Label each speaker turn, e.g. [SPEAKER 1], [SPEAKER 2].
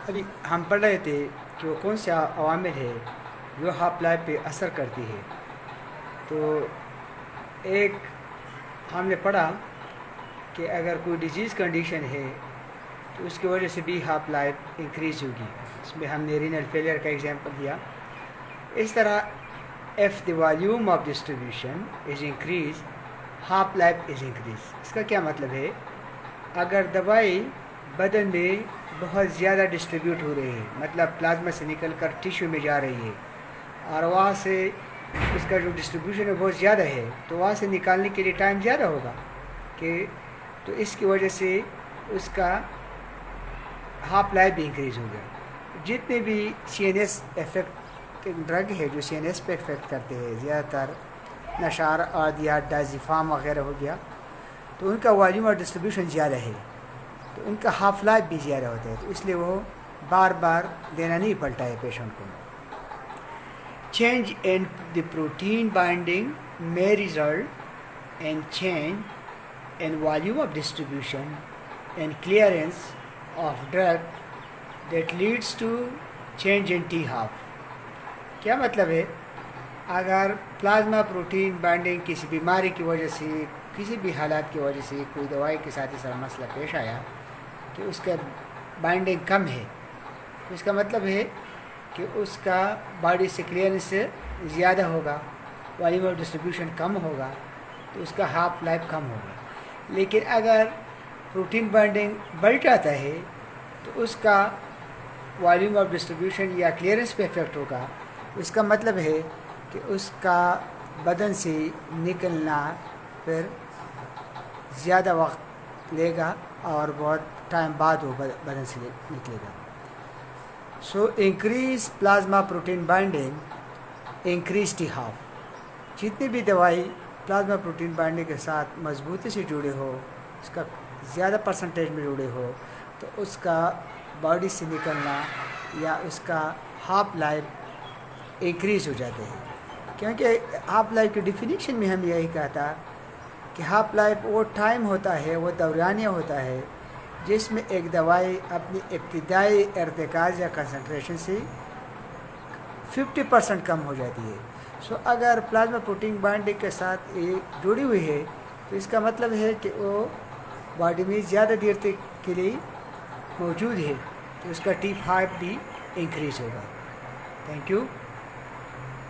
[SPEAKER 1] ابھی ہم پڑھ رہے تھے کہ وہ کون سے عوامل ہے جو ہاف لائف پہ اثر کرتی ہے. تو ایک ہم نے پڑھا کہ اگر کوئی ڈیزیز کنڈیشن ہے تو اس کی وجہ سے بھی ہاف لائف انکریز ہوگی. اس میں ہم نے رینل فیلئر کا ایگزامپل دیا. اس طرح if the volume of distribution is increase half life is increase. اس کا کیا مطلب ہے؟ اگر دوائی بدن میں بہت زیادہ ڈسٹریبیوٹ ہو رہی ہے، مطلب پلازما سے نکل کر ٹیشو میں جا رہی ہے اور وہاں سے اس کا جو ڈسٹریبیوشن ہے بہت زیادہ ہے، تو وہاں سے نکالنے کے لیے ٹائم زیادہ ہوگا تو اس کی وجہ سے اس کا ہاف لائف بھی انکریز ہو گیا. جتنے بھی سی این ایس افیکٹ ڈرگ ہے جو سی این ایس پہ افیکٹ کرتے ہیں، زیادہ تر نشار آدیات ڈائزیفام وغیرہ ہو گیا، تو ان کا والیوم اور ڈسٹریبیوشن زیادہ ہے، تو ان کا ہاف لائف بھی زیادہ ہوتا ہے، تو اس لیے وہ بار بار دینا نہیں پڑتا ہے پیشنٹ کو. Change in the protein binding may result in change in volume of distribution and clearance of drug that leads to change in T half. کیا مطلب ہے؟ اگر پلازما پروٹین بائنڈنگ کسی بیماری کی وجہ سے، کسی بھی حالات کی وجہ سے کوئی دوائی کے ساتھ اس طرح مسئلہ پیش آیا کہ اس کا بائنڈنگ کم ہے، تو اس کا مطلب ہے کہ اس کا باڈی سے کلیئرنس زیادہ ہوگا، والیوم آف ڈسٹریبیوشن کم ہوگا، تو اس کا ہاف لائف کم ہوگا. لیکن اگر پروٹین بائنڈنگ بڑھ جاتا ہے تو اس کا والیوم آف ڈسٹریبیوشن یا کلیئرنس پہ افیکٹ ہوگا. اس کا مطلب ہے کہ اس کا بدن سے نکلنا پھر زیادہ وقت لے گا اور بہت ٹائم بعد وہ بدن سے نکلے گا. So increase plasma protein binding increase T half. جتنی بھی دوائی پلازما پروٹین بائنڈنگ کے ساتھ مضبوطی سے جڑے ہو، اس کا زیادہ پرسنٹیج میں جڑے ہو، تو اس کا باڈی سے نکلنا یا اس کا ہاف لائف انکریز ہو جاتے ہیں. کیونکہ ہاف لائف کی ڈیفینیشن میں ہم یہی کہتا کہ ہاف لائف وہ ٹائم ہوتا ہے، وہ دورانیہ ہوتا ہے جس میں ایک دوائی اپنی ابتدائی ارتکاز یا کنسنٹریشن سے 50% کم ہو جاتی ہے. سو اگر پلازما پروٹین بائنڈنگ کے ساتھ یہ جڑی ہوئی ہے تو اس کا مطلب ہے کہ وہ باڈی میں زیادہ دیر تک کے لیے موجود ہے، تو اس کا ٹی ہاف بھی انکریز ہوگا. Thank you.